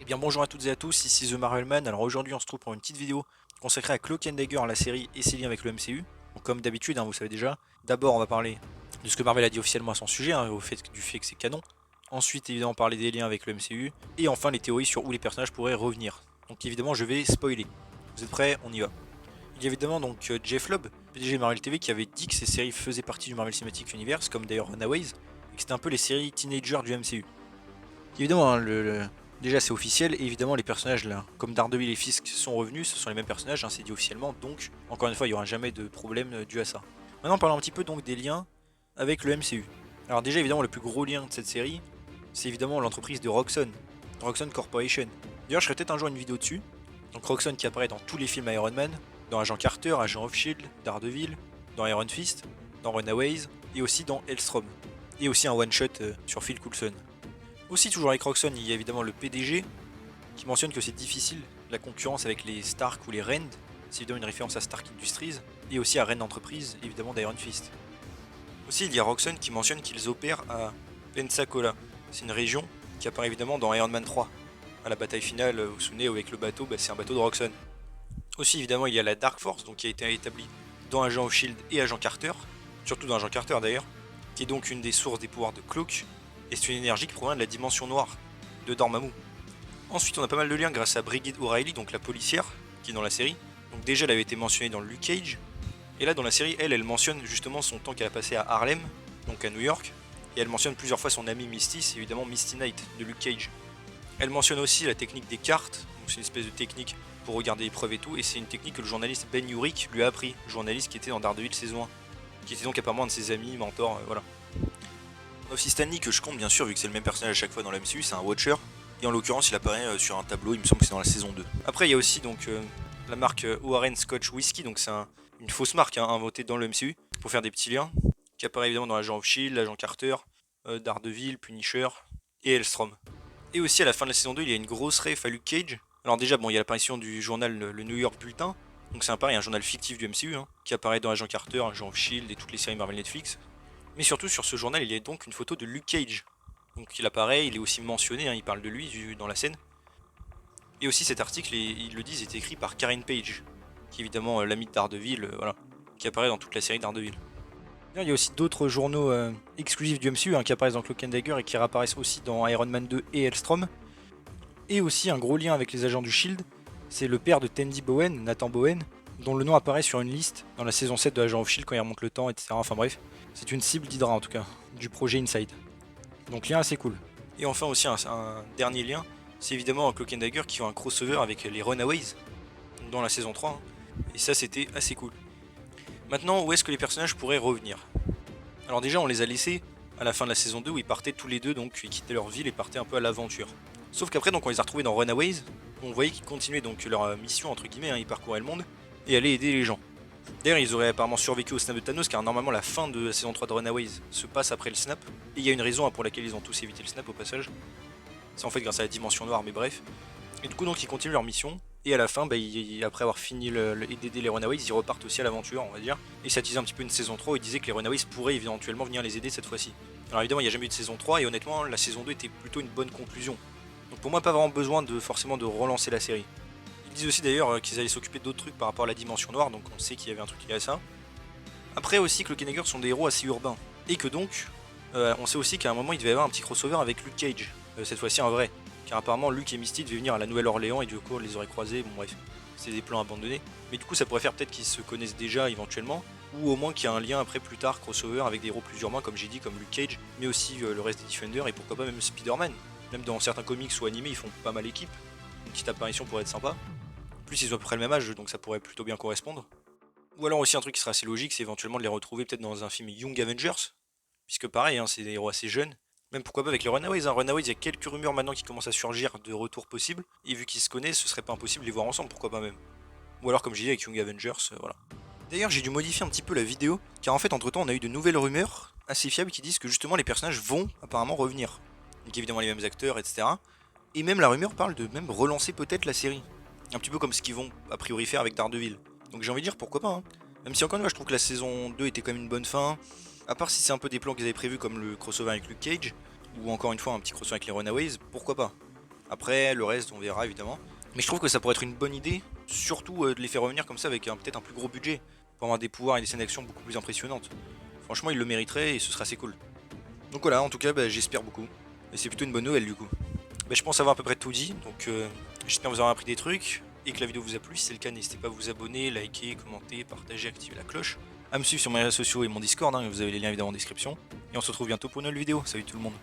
Bien bonjour à toutes et à tous, ici The Marvelman. Alors aujourd'hui on se trouve pour une petite vidéo consacrée à Cloak and Dagger, la série et ses liens avec le MCU. Donc comme d'habitude, vous savez déjà, d'abord on va parler de ce que Marvel a dit officiellement à son sujet, du fait que c'est canon. Ensuite évidemment parler des liens avec le MCU. Et enfin les théories sur où les personnages pourraient revenir. Donc évidemment je vais spoiler. Vous êtes prêts? On y va. Il y a évidemment donc Jeff Lubb, PDG de Marvel TV, qui avait dit que ces séries faisaient partie du Marvel Cinematic Universe, comme d'ailleurs Runaways, et que c'était un peu les séries teenagers du MCU. Évidemment, déjà c'est officiel, et évidemment les personnages là, comme Daredevil et Fisk sont revenus, ce sont les mêmes personnages, c'est dit officiellement, donc encore une fois il n'y aura jamais de problème dû à ça. Maintenant parlons un petit peu donc des liens avec le MCU. Alors déjà évidemment le plus gros lien de cette série, c'est évidemment l'entreprise de Roxxon, Roxxon Corporation. D'ailleurs je ferai peut-être un jour une vidéo dessus. Donc Roxxon qui apparaît dans tous les films Iron Man, dans Agent Carter, Agent of Shield, Daredevil, dans Iron Fist, dans Runaways, et aussi dans Hellstrom. Et aussi un one-shot sur Phil Coulson. Aussi, toujours avec Roxxon, il y a évidemment le PDG qui mentionne que c'est difficile la concurrence avec les Stark ou les Rand. C'est évidemment une référence à Stark Industries et aussi à Rand Enterprise, évidemment d'Iron Fist. Aussi, il y a Roxxon qui mentionne qu'ils opèrent à Pensacola. C'est une région qui apparaît évidemment dans Iron Man 3. À la bataille finale, vous vous souvenez, avec le bateau, c'est un bateau de Roxxon. Aussi, évidemment, il y a la Dark Force, donc qui a été établie dans Agent of Shield et Agent Carter, surtout dans Agent Carter d'ailleurs, qui est donc une des sources des pouvoirs de Cloak, et c'est une énergie qui provient de la dimension noire de Dormammu. Ensuite, on a pas mal de liens grâce à Brigid O'Reilly, donc la policière, qui est dans la série. Donc déjà, elle avait été mentionnée dans Luke Cage, et là dans la série, elle mentionne justement son temps qu'elle a passé à Harlem, donc à New York, et elle mentionne plusieurs fois son ami Misty, c'est évidemment Misty Knight de Luke Cage. Elle mentionne aussi la technique des cartes, donc c'est une espèce de technique pour regarder les preuves et tout, et c'est une technique que le journaliste Ben Urich lui a appris, le journaliste qui était dans Daredevil saison 1, qui était donc apparemment un de ses amis, mentors, voilà. On a aussi Stanley que je compte bien sûr, vu que c'est le même personnage à chaque fois dans la MCU, c'est un Watcher, et en l'occurrence il apparaît sur un tableau, il me semble que c'est dans la saison 2. Après il y a aussi donc la marque O'Haren Scotch Whisky, donc c'est une fausse marque inventée dans le MCU, pour faire des petits liens, qui apparaît évidemment dans Agent of Shield, Agent Carter, Daredevil, Punisher et Hellstrom. Et aussi à la fin de la saison 2, il y a une grosse ref à Luke Cage. Alors déjà, il y a l'apparition du journal le New York Bulletin. Donc c'est pareil, un journal fictif du MCU, qui apparaît dans Agent Carter, Agent of Shield et toutes les séries Marvel Netflix. Mais surtout sur ce journal, il y a donc une photo de Luke Cage. Donc il apparaît, il est aussi mentionné, il parle de lui dans la scène. Et aussi cet article, ils le disent, est écrit par Karen Page, qui est évidemment l'ami de Daredevil, voilà, qui apparaît dans toute la série Daredevil. Il y a aussi d'autres journaux exclusifs du MCU qui apparaissent dans Cloak and Dagger et qui réapparaissent aussi dans Iron Man 2 et Hellstrom. Et aussi un gros lien avec les agents du Shield, c'est le père de Tandy Bowen, Nathan Bowen, dont le nom apparaît sur une liste dans la saison 7 de Agent of Shield quand il remonte le temps, etc. Enfin bref, c'est une cible d'Hydra en tout cas, du projet Inside. Donc lien assez cool. Et enfin aussi un dernier lien, c'est évidemment Cloak and Dagger qui ont un crossover avec les Runaways, dans la saison 3, et ça c'était assez cool. Maintenant, où est-ce que les personnages pourraient revenir? Alors déjà on les a laissés à la fin de la saison 2 où ils partaient tous les deux, donc ils quittaient leur ville et partaient un peu à l'aventure. Sauf qu'après donc on les a retrouvés dans Runaways, on voyait qu'ils continuaient donc leur mission entre guillemets, ils parcouraient le monde et allaient aider les gens. D'ailleurs ils auraient apparemment survécu au snap de Thanos car normalement la fin de la saison 3 de Runaways se passe après le snap, et il y a une raison pour laquelle ils ont tous évité le snap au passage. C'est en fait grâce à la dimension noire, mais bref. Et du coup donc ils continuent leur mission, et à la fin, après avoir fini d'aider les Runaways, ils repartent aussi à l'aventure, on va dire. Et ça teasait un petit peu une saison 3 où ils disaient que les Runaways pourraient éventuellement venir les aider cette fois-ci. Alors évidemment, il n'y a jamais eu de saison 3, et honnêtement, la saison 2 était plutôt une bonne conclusion. Donc pour moi, pas vraiment besoin forcément de relancer la série. Ils disent aussi d'ailleurs qu'ils allaient s'occuper d'autres trucs par rapport à la dimension noire, donc on sait qu'il y avait un truc lié à ça. Après aussi que Cloak and Dagger sont des héros assez urbains, et que donc, on sait aussi qu'à un moment il devait y avoir un petit crossover avec Luke Cage, cette fois-ci un vrai. Car apparemment Luke et Misty devaient venir à la Nouvelle-Orléans et du coup on les aurait croisés, bon bref, c'est des plans abandonnés. Mais du coup ça pourrait faire peut-être qu'ils se connaissent déjà éventuellement, ou au moins qu'il y a un lien après plus tard, crossover avec des héros plus urbains comme j'ai dit, comme Luke Cage, mais aussi le reste des Defenders et pourquoi pas même Spider-Man. Même dans certains comics ou animés ils font pas mal équipe, une petite apparition pourrait être sympa. En plus ils ont à peu près le même âge donc ça pourrait plutôt bien correspondre. Ou alors aussi un truc qui serait assez logique, c'est éventuellement de les retrouver peut-être dans un film Young Avengers, puisque pareil, c'est des héros assez jeunes. Même pourquoi pas avec les Runaways. Runaways, il y a quelques rumeurs maintenant qui commencent à surgir de retour possible. Et vu qu'ils se connaissent, ce serait pas impossible de les voir ensemble, pourquoi pas même. Ou alors comme j'ai dit avec Young Avengers, voilà. D'ailleurs j'ai dû modifier un petit peu la vidéo, car en fait entre temps on a eu de nouvelles rumeurs assez fiables qui disent que justement les personnages vont apparemment revenir. Donc évidemment les mêmes acteurs, etc. Et même la rumeur parle de même relancer peut-être la série. Un petit peu comme ce qu'ils vont a priori faire avec Daredevil. Donc j'ai envie de dire pourquoi pas. Même si encore une fois je trouve que la saison 2 était quand même une bonne fin. À part si c'est un peu des plans qu'ils avaient prévus comme le crossover avec Luke Cage, ou encore une fois un petit crossover avec les Runaways, pourquoi pas. Après, le reste, on verra évidemment. Mais je trouve que ça pourrait être une bonne idée, surtout de les faire revenir comme ça avec peut-être un plus gros budget, pour avoir des pouvoirs et des scènes d'action beaucoup plus impressionnantes. Franchement, ils le mériteraient et ce serait assez cool. Donc voilà, en tout cas, bah, j'espère beaucoup. Et c'est plutôt une bonne nouvelle du coup. Bah, je pense avoir à peu près tout dit, donc j'espère vous avoir appris des trucs et que la vidéo vous a plu. Si c'est le cas, n'hésitez pas à vous abonner, liker, commenter, partager, activer la cloche. À me suivre sur mes réseaux sociaux et mon Discord, hein, vous avez les liens évidemment en description. Et on se retrouve bientôt pour une nouvelle vidéo. Salut tout le monde.